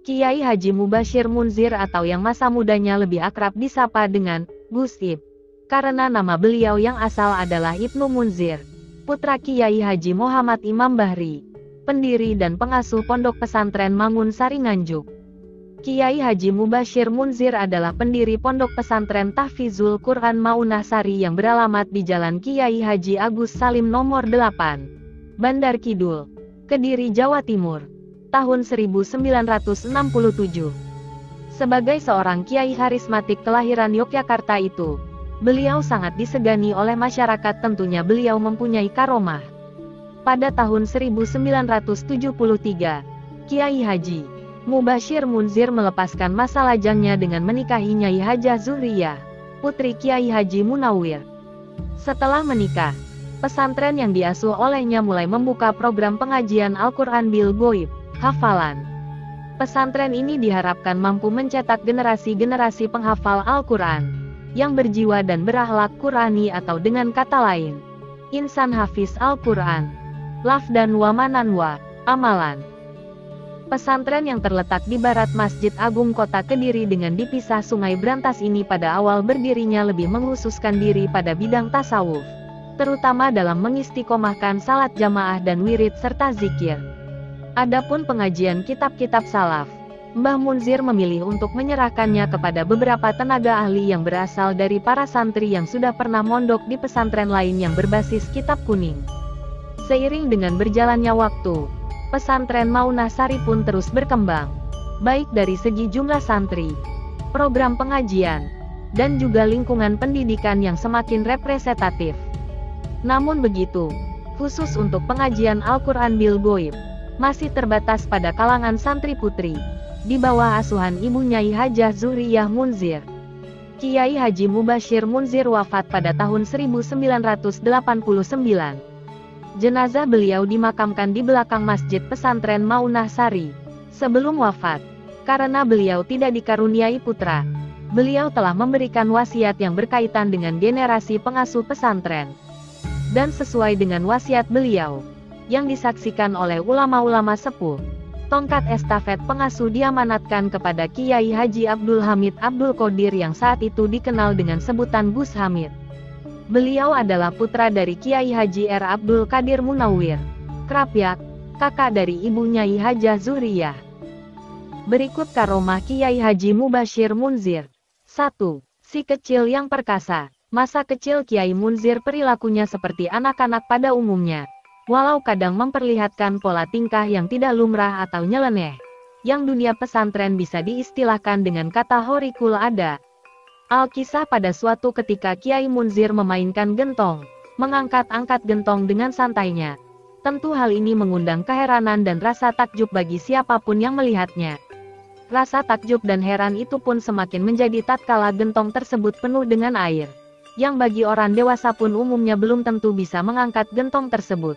Kiai Haji Mubashir Munzir atau yang masa mudanya lebih akrab disapa dengan Gus Ib, karena nama beliau yang asal adalah Ibnu Munzir, putra Kiai Haji Muhammad Imam Bahri, pendiri dan pengasuh Pondok Pesantren Mangun Sari Nganjuk. Kiai Haji Mubashir Munzir adalah pendiri Pondok Pesantren Tahfizul Quran Maunah Sari yang beralamat di Jalan Kiai Haji Agus Salim nomor 8, Bandar Kidul, Kediri, Jawa Timur, tahun 1967. Sebagai seorang kiai karismatik kelahiran Yogyakarta itu, beliau sangat disegani oleh masyarakat, tentunya beliau mempunyai karomah. Pada tahun 1973, Kiai Haji Mubashir Munzir melepaskan masa lajangnya dengan menikahi Nyai Hajah Zuhriyah, putri Kiai Haji Munawir. Setelah menikah, pesantren yang diasuh olehnya mulai membuka program pengajian Al-Quran bil Ghoib, hafalan. Pesantren ini diharapkan mampu mencetak generasi-generasi penghafal Al-Quran yang berjiwa dan berakhlak Qurani, atau dengan kata lain, insan hafiz Al-Quran, lafdan wa manan wa amalan. Pesantren yang terletak di barat Masjid Agung Kota Kediri dengan dipisah Sungai Brantas ini pada awal berdirinya lebih menghususkan diri pada bidang tasawuf, terutama dalam mengistiqomahkan salat jamaah dan wirid serta zikir. Adapun pengajian kitab-kitab salaf, Mbah Munzir memilih untuk menyerahkannya kepada beberapa tenaga ahli yang berasal dari para santri yang sudah pernah mondok di pesantren lain yang berbasis kitab kuning. Seiring dengan berjalannya waktu, pesantren Maunah Sari pun terus berkembang, baik dari segi jumlah santri, program pengajian, dan juga lingkungan pendidikan yang semakin representatif. Namun begitu, khusus untuk pengajian Al-Quran bil Ghoib, masih terbatas pada kalangan santri putri, di bawah asuhan Ibu Nyai Hajah Zuhriyah Munzir. Kiai Haji Mubashir Munzir wafat pada tahun 1989. Jenazah beliau dimakamkan di belakang Masjid Pesantren Maunah Sari. Sebelum wafat, karena beliau tidak dikaruniai putra, beliau telah memberikan wasiat yang berkaitan dengan generasi pengasuh pesantren. Dan sesuai dengan wasiat beliau, yang disaksikan oleh ulama-ulama sepuh, tongkat estafet pengasuh diamanatkan kepada Kiai Haji Abdul Hamid Abdul Qadir yang saat itu dikenal dengan sebutan Gus Hamid. Beliau adalah putra dari Kiai Haji R. Abdul Qadir Munawir, Krapyak, kakak dari Ibu Nyai Hajah Zuhriyah. Berikut karomah Kiai Haji Mubashir Munzir. 1. Si kecil yang perkasa. Masa kecil Kiai Munzir perilakunya seperti anak-anak pada umumnya, walau kadang memperlihatkan pola tingkah yang tidak lumrah atau nyeleneh, yang dunia pesantren bisa diistilahkan dengan kata horikul ada. Alkisah pada suatu ketika Kiai Munzir memainkan gentong, mengangkat-angkat gentong dengan santainya. Tentu hal ini mengundang keheranan dan rasa takjub bagi siapapun yang melihatnya. Rasa takjub dan heran itu pun semakin menjadi tatkala gentong tersebut penuh dengan air, yang bagi orang dewasa pun umumnya belum tentu bisa mengangkat gentong tersebut.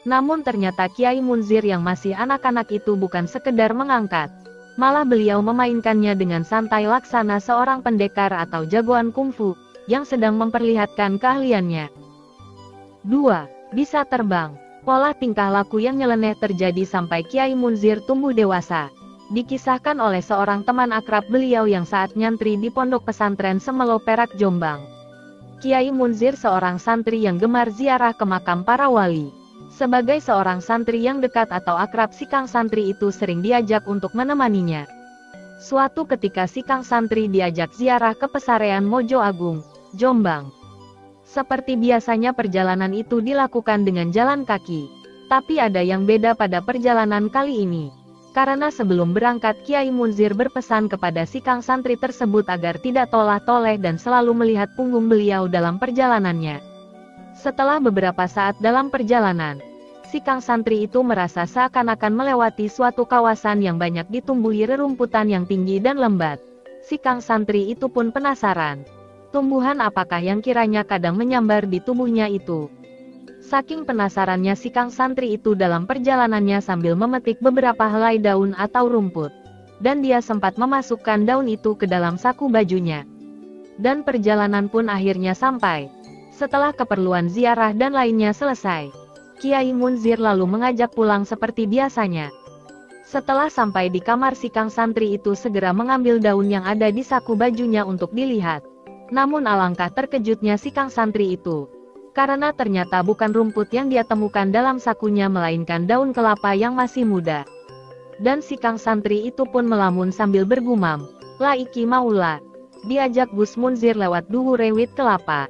Namun ternyata Kiai Munzir yang masih anak-anak itu bukan sekedar mengangkat, malah beliau memainkannya dengan santai laksana seorang pendekar atau jagoan kungfu, yang sedang memperlihatkan keahliannya. 2. Bisa terbang. Pola tingkah laku yang nyeleneh terjadi sampai Kiai Munzir tumbuh dewasa. Dikisahkan oleh seorang teman akrab beliau yang saat nyantri di pondok pesantren Semelo Perak Jombang. Kiai Munzir seorang santri yang gemar ziarah ke makam para wali. Sebagai seorang santri yang dekat atau akrab, si Kang santri itu sering diajak untuk menemaninya. Suatu ketika si Kang santri diajak ziarah ke Pesarean Mojo Agung, Jombang. Seperti biasanya perjalanan itu dilakukan dengan jalan kaki. Tapi ada yang beda pada perjalanan kali ini. Karena sebelum berangkat Kiai Munzir berpesan kepada si Kang santri tersebut agar tidak tolah-toleh dan selalu melihat punggung beliau dalam perjalanannya. Setelah beberapa saat dalam perjalanan, si Kang santri itu merasa seakan-akan melewati suatu kawasan yang banyak ditumbuhi rerumputan yang tinggi dan lembat. Si Kang santri itu pun penasaran, tumbuhan apakah yang kiranya kadang menyambar di tubuhnya itu. Saking penasarannya si Kang santri itu dalam perjalanannya sambil memetik beberapa helai daun atau rumput. Dan dia sempat memasukkan daun itu ke dalam saku bajunya. Dan perjalanan pun akhirnya sampai. Setelah keperluan ziarah dan lainnya selesai, Kiai Munzir lalu mengajak pulang seperti biasanya. Setelah sampai di kamar, si Kang santri itu segera mengambil daun yang ada di saku bajunya untuk dilihat. Namun alangkah terkejutnya si Kang santri itu, karena ternyata bukan rumput yang dia temukan dalam sakunya melainkan daun kelapa yang masih muda. Dan si Kang santri itu pun melamun sambil bergumam, "La iki maula, diajak Gus Munzir lewat duhu rewit kelapa."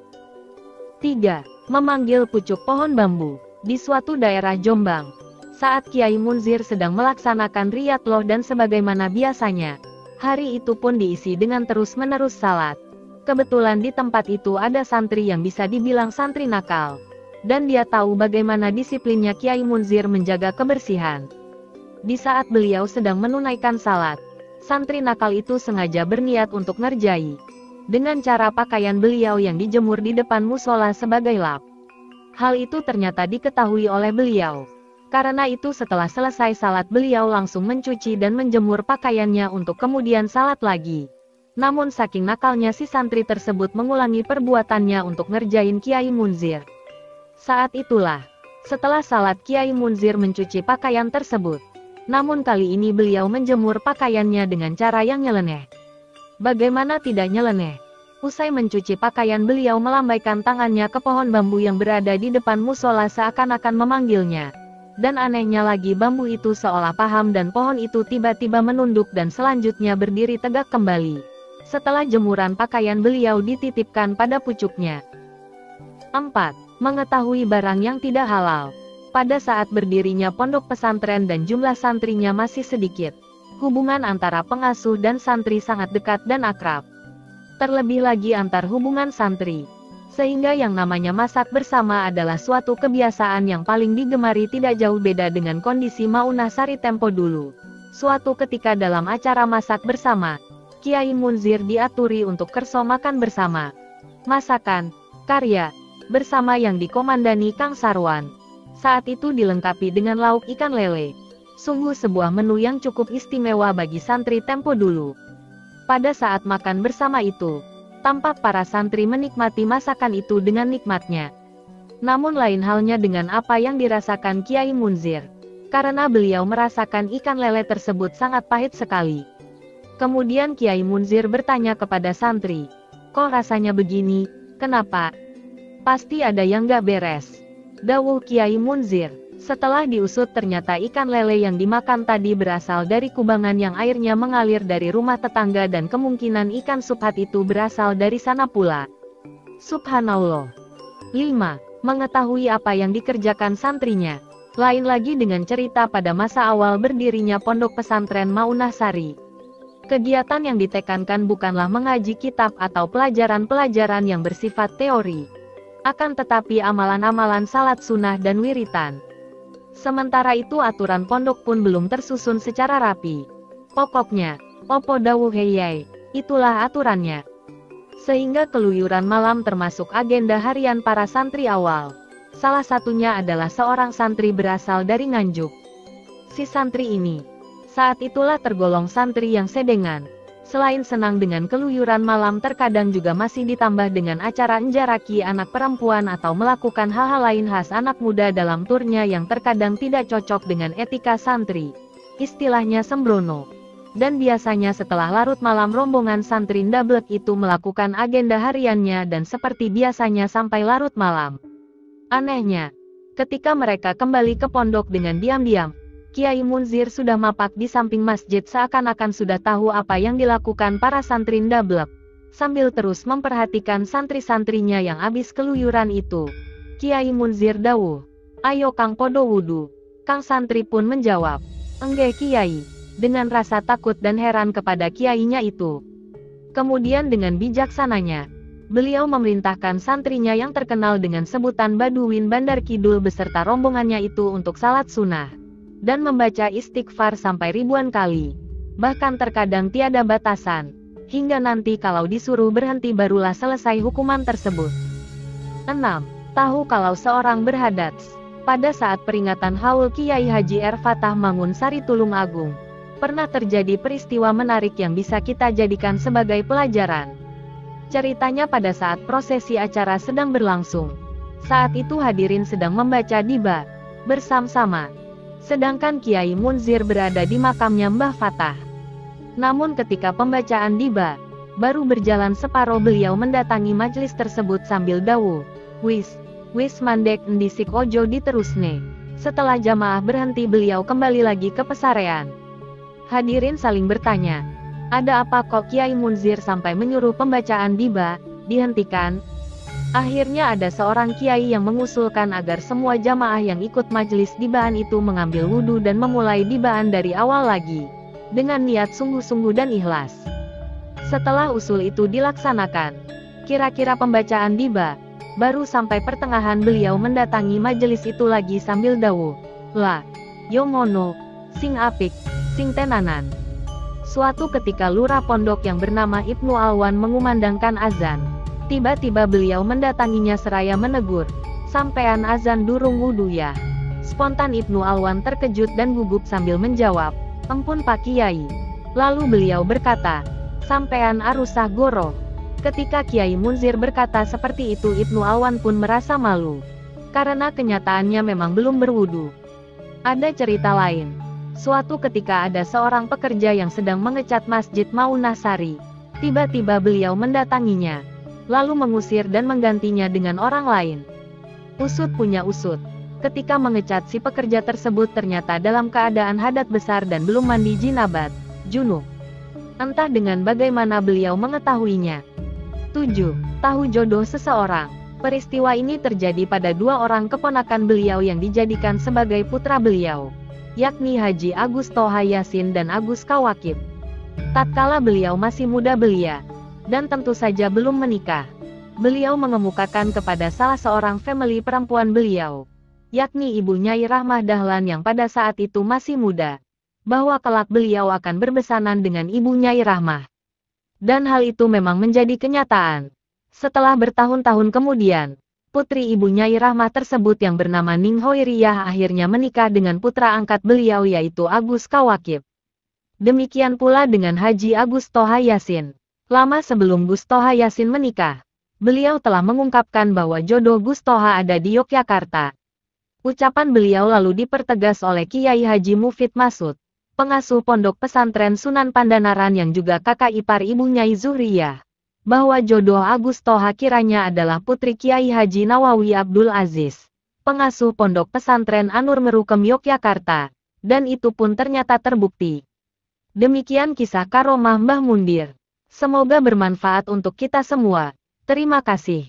3. Memanggil pucuk pohon bambu. Di suatu daerah Jombang, saat Kiai Munzir sedang melaksanakan riyadloh dan sebagaimana biasanya, hari itu pun diisi dengan terus-menerus salat. Kebetulan di tempat itu ada santri yang bisa dibilang santri nakal, dan dia tahu bagaimana disiplinnya Kiai Munzir menjaga kebersihan. Di saat beliau sedang menunaikan salat, santri nakal itu sengaja berniat untuk ngerjai dengan cara pakaian beliau yang dijemur di depan musola sebagai lap. Hal itu ternyata diketahui oleh beliau. Karena itu setelah selesai salat beliau langsung mencuci dan menjemur pakaiannya untuk kemudian salat lagi. Namun saking nakalnya si santri tersebut mengulangi perbuatannya untuk ngerjain Kiai Munzir. Saat itulah, setelah salat Kiai Munzir mencuci pakaian tersebut. Namun kali ini beliau menjemur pakaiannya dengan cara yang nyeleneh. Bagaimana tidak nyeleneh? Usai mencuci pakaian beliau melambaikan tangannya ke pohon bambu yang berada di depan musola seakan-akan memanggilnya. Dan anehnya lagi bambu itu seolah paham dan pohon itu tiba-tiba menunduk dan selanjutnya berdiri tegak kembali. Setelah jemuran pakaian beliau dititipkan pada pucuknya. 4. Mengetahui barang yang tidak halal. Pada saat berdirinya pondok pesantren dan jumlah santrinya masih sedikit, hubungan antara pengasuh dan santri sangat dekat dan akrab. Terlebih lagi antar hubungan santri. Sehingga yang namanya masak bersama adalah suatu kebiasaan yang paling digemari, tidak jauh beda dengan kondisi Maunah Sari tempo dulu. Suatu ketika dalam acara masak bersama, Kiai Munzir diaturi untuk kerso makan bersama. Masakan, karya, bersama yang dikomandani Kang Sarwan. Saat itu dilengkapi dengan lauk ikan lele. Sungguh sebuah menu yang cukup istimewa bagi santri tempo dulu. Pada saat makan bersama itu, tampak para santri menikmati masakan itu dengan nikmatnya. Namun lain halnya dengan apa yang dirasakan Kiai Munzir, karena beliau merasakan ikan lele tersebut sangat pahit sekali. Kemudian Kiai Munzir bertanya kepada santri, "Kok rasanya begini, kenapa? Pasti ada yang gak beres," dawuh Kiai Munzir. Setelah diusut ternyata ikan lele yang dimakan tadi berasal dari kubangan yang airnya mengalir dari rumah tetangga dan kemungkinan ikan subhat itu berasal dari sana pula. Subhanallah. 5. Mengetahui apa yang dikerjakan santrinya. Lain lagi dengan cerita pada masa awal berdirinya pondok pesantren Maunah Sari. Kegiatan yang ditekankan bukanlah mengaji kitab atau pelajaran-pelajaran yang bersifat teori. Akan tetapi amalan-amalan salat sunnah dan wiritan. Sementara itu aturan pondok pun belum tersusun secara rapi. Pokoknya, opo dawuh heyai, itulah aturannya. Sehingga keluyuran malam termasuk agenda harian para santri awal. Salah satunya adalah seorang santri berasal dari Nganjuk. Si santri ini, saat itulah tergolong santri yang sedengan. Selain senang dengan keluyuran malam, terkadang juga masih ditambah dengan acara enjaraki anak perempuan atau melakukan hal-hal lain khas anak muda dalam turnya yang terkadang tidak cocok dengan etika santri. Istilahnya sembrono. Dan biasanya setelah larut malam rombongan santri ndablek itu melakukan agenda hariannya dan seperti biasanya sampai larut malam. Anehnya, ketika mereka kembali ke pondok dengan diam-diam, Kiai Munzir sudah mapak di samping masjid seakan-akan sudah tahu apa yang dilakukan para santri ndablek. Sambil terus memperhatikan santri-santrinya yang habis keluyuran itu, Kiai Munzir dawuh, "Ayo Kang podo wudu." Kang santri pun menjawab, "Enggak Kiai," dengan rasa takut dan heran kepada kiainya itu. Kemudian dengan bijaksananya, beliau memerintahkan santrinya yang terkenal dengan sebutan Baduwin Bandar Kidul beserta rombongannya itu untuk salat sunnah dan membaca istighfar sampai ribuan kali. Bahkan terkadang tiada batasan, hingga nanti kalau disuruh berhenti barulah selesai hukuman tersebut. 6. Tahu kalau seorang berhadats. Pada saat peringatan haul Kiai Haji R. Fatah Mangun Sari Tulung Agung, pernah terjadi peristiwa menarik yang bisa kita jadikan sebagai pelajaran. Ceritanya pada saat prosesi acara sedang berlangsung. Saat itu hadirin sedang membaca diba bersama-sama. Sedangkan Kiai Munzir berada di makamnya Mbah Fatah. Namun ketika pembacaan tiba, baru berjalan separuh beliau mendatangi majelis tersebut sambil dawuh, wis mandek ndisik ojo diterusne. Setelah jamaah berhenti beliau kembali lagi ke pesarean. Hadirin saling bertanya, ada apa kok Kiai Munzir sampai menyuruh pembacaan tiba dihentikan? Akhirnya ada seorang kiai yang mengusulkan agar semua jamaah yang ikut majelis dibaan itu mengambil wudhu dan memulai dibaan dari awal lagi, dengan niat sungguh-sungguh dan ikhlas. Setelah usul itu dilaksanakan, kira-kira pembacaan diba, baru sampai pertengahan beliau mendatangi majelis itu lagi sambil dawuh, lah, yo ngono, sing apik, sing tenanan. Suatu ketika lurah pondok yang bernama Ibnu Alwan mengumandangkan azan. Tiba-tiba beliau mendatanginya seraya menegur, sampean azan durung wudu ya. Spontan Ibnu Alwan terkejut dan gugup sambil menjawab, ampun Pak Kiai. Lalu beliau berkata, sampean arusah goroh. Ketika Kiai Munzir berkata seperti itu Ibnu Alwan pun merasa malu. Karena kenyataannya memang belum berwudu. Ada cerita lain. Suatu ketika ada seorang pekerja yang sedang mengecat Masjid Maunah Sari. Tiba-tiba beliau mendatanginya. Lalu mengusir dan menggantinya dengan orang lain. Usut punya usut. Ketika mengecat si pekerja tersebut ternyata dalam keadaan hadat besar dan belum mandi jinabat, junub. Entah dengan bagaimana beliau mengetahuinya. 7. Tahu jodoh seseorang. Peristiwa ini terjadi pada dua orang keponakan beliau yang dijadikan sebagai putra beliau, yakni Haji Agus Toha Yasin dan Agus Kawakib. Tatkala beliau masih muda belia, dan tentu saja belum menikah, beliau mengemukakan kepada salah seorang family perempuan beliau, yakni Ibu Nyai Rahmah Dahlan yang pada saat itu masih muda, bahwa kelak beliau akan berbesanan dengan Ibu Nyai Rahmah. Dan hal itu memang menjadi kenyataan. Setelah bertahun-tahun kemudian, putri Ibu Nyai Rahmah tersebut yang bernama Ning Hoiriyah akhirnya menikah dengan putra angkat beliau yaitu Agus Kawakib. Demikian pula dengan Haji Agus Toha Yasin. Lama sebelum Gus Toha Yasin menikah, beliau telah mengungkapkan bahwa jodoh Gus Toha ada di Yogyakarta. Ucapan beliau lalu dipertegas oleh Kiai Haji Mufid Masud, pengasuh pondok pesantren Sunan Pandanaran yang juga kakak ipar Ibu Nyai Zuhriyah, bahwa jodoh Agus Toha kiranya adalah putri Kiai Haji Nawawi Abdul Aziz, pengasuh pondok pesantren Anur Merukem Yogyakarta, dan itu pun ternyata terbukti. Demikian kisah karomah Mbah Mundir. Semoga bermanfaat untuk kita semua. Terima kasih.